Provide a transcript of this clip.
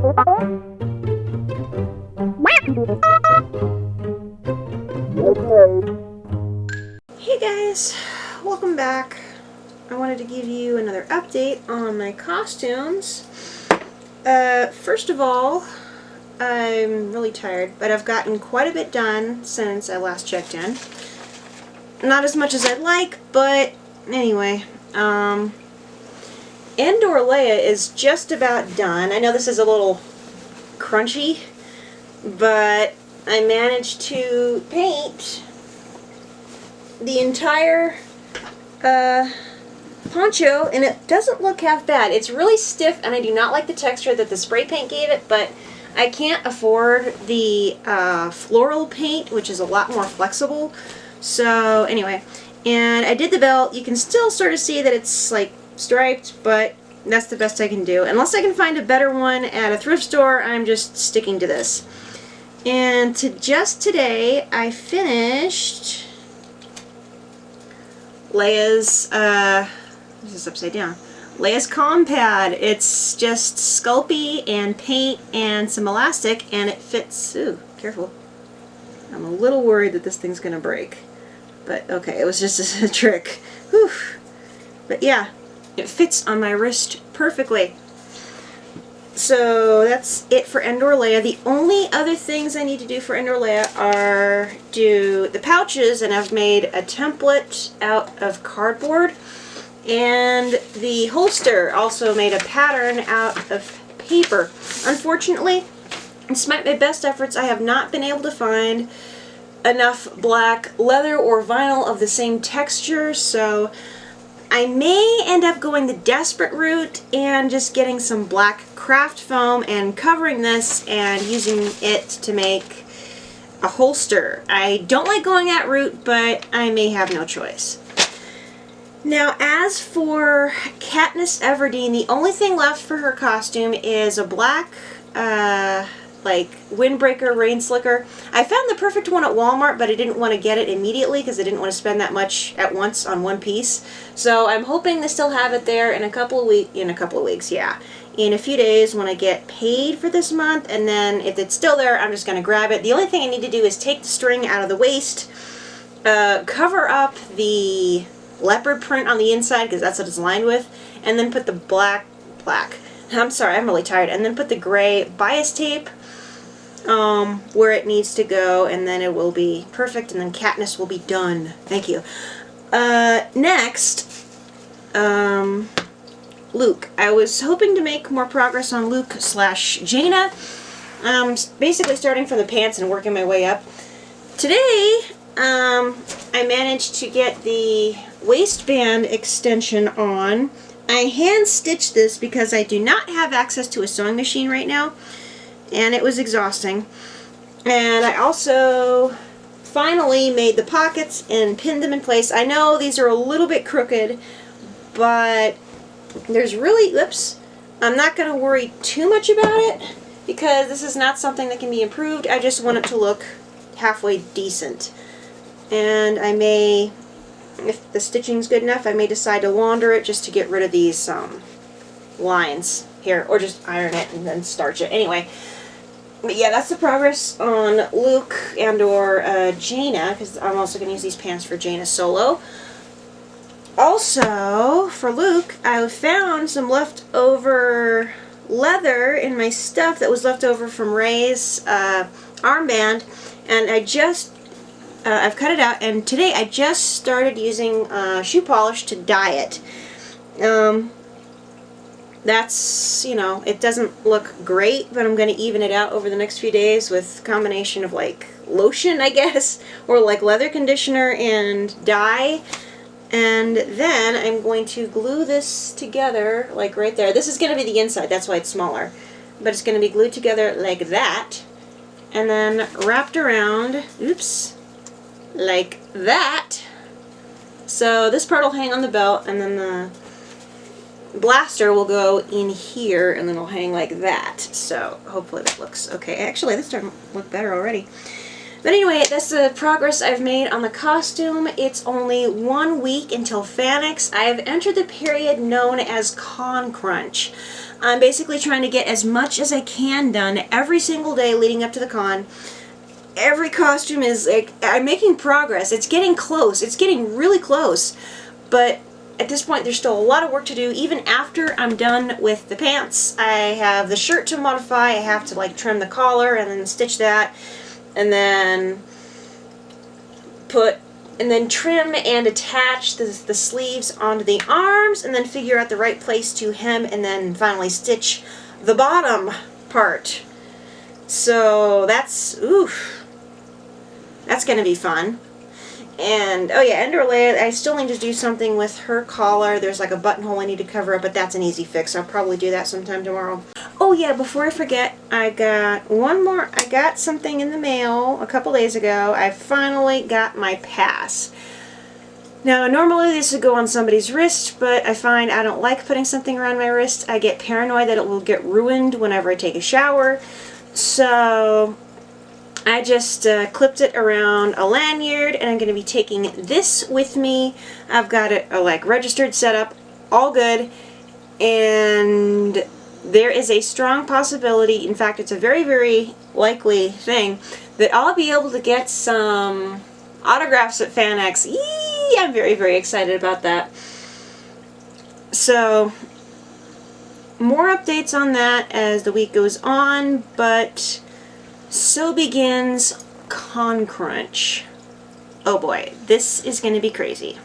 Hey guys, welcome back. I wanted to give you another update on my costumes. First of all, I'm really tired, but I've gotten quite a bit done since I last checked in. Not as much as I'd like, but anyway. Andor Leia is just about done. I know this is a little crunchy, but I managed to paint the entire poncho, and it doesn't look half bad. It's really stiff, and I do not like the texture that the spray paint gave it, but I can't afford the floral paint, which is a lot more flexible. So anyway, and I did the belt. You can still sort of see that it's like striped, but that's the best I can do. Unless I can find a better one at a thrift store, I'm just sticking to this. And just today, I finished Leia's, this is upside down, Leia's compad. It's just Sculpey and paint and some elastic, and it fits. Ooh, careful. I'm a little worried that this thing's going to break. But okay, it was just a trick. Whew. But yeah, it fits on my wrist perfectly. So that's it for Andor Leia. The only other things I need to do for Andor Leia are do the pouches, and I've made a template out of cardboard. And the holster, also made a pattern out of paper. Unfortunately, despite my best efforts, I have not been able to find enough black leather or vinyl of the same texture, so I may end up going the desperate route and just getting some black craft foam and covering this and using it to make a holster. I don't like going that route, but I may have no choice. Now, as for Katniss Everdeen, the only thing left for her costume is a black like windbreaker rain slicker. I found the perfect one at Walmart, but I didn't want to get it immediately because I didn't want to spend that much at once on one piece. So I'm hoping to still have it there in a couple of weeks, yeah. In a few days when I get paid for this month, and then if it's still there, I'm just going to grab it. The only thing I need to do is take the string out of the waist, cover up the leopard print on the inside because that's what it's lined with, and then put the I'm sorry, I'm really tired, and then put the gray bias tape where it needs to go, and then it will be perfect, and then Katniss will be done. Thank you. Next, Luke. I was hoping to make more progress on Luke / Jaina. Basically starting from the pants and working my way up. Today, I managed to get the waistband extension on. I hand-stitched this because I do not have access to a sewing machine right now, and it was exhausting. And I also finally made the pockets and pinned them in place. I know these are a little bit crooked, but there's really, I'm not going to worry too much about it because this is not something that can be improved. I just want it to look halfway decent. And I may, if the stitching's good enough, I may decide to launder it just to get rid of these lines here, or just iron it and then starch it. Anyway, but yeah, that's the progress on Luke and/or Jaina, because I'm also going to use these pants for Jaina solo. Also, for Luke, I found some leftover leather in my stuff that was left over from Rey's armband, and I've cut it out, and today I just started using shoe polish to dye it. That's, it doesn't look great, but I'm going to even it out over the next few days with a combination of like lotion, I guess, or like leather conditioner and dye. And then I'm going to glue this together, like right there. This is going to be the inside, that's why it's smaller. But it's going to be glued together like that, and then wrapped around, like that. So this part will hang on the belt, and then the blaster will go in here, and then it'll hang like that. So hopefully that looks okay. Actually, this starting to look better already. But anyway, that's the progress I've made on the costume. It's only 1 week until FanX. I have entered the period known as Con Crunch. I'm basically trying to get as much as I can done every single day leading up to the con. Every costume is like, I'm making progress. It's getting close. It's getting really close. But at this point, there's still a lot of work to do. Even after I'm done with the pants, I have the shirt to modify. I have to like trim the collar and then stitch that. And then trim and attach the sleeves onto the arms, and then figure out the right place to hem, and then finally stitch the bottom part. So that's, oof, that's gonna be fun. And, oh yeah, Endorlea, I still need to do something with her collar. There's like a buttonhole I need to cover up, but that's an easy fix. I'll probably do that sometime tomorrow. Oh yeah, before I forget, I got something in the mail a couple days ago. I finally got my pass. Now, normally this would go on somebody's wrist, but I find I don't like putting something around my wrist. I get paranoid that it will get ruined whenever I take a shower. So I just clipped it around a lanyard, and I'm going to be taking this with me. I've got it like registered, set up, all good, and there is a strong possibility, in fact it's a very, very likely thing, that I'll be able to get some autographs at FanX. Yee! I'm very, very excited about that. So, more updates on that as the week goes on, but so begins Con Crunch. Oh boy, this is going to be crazy.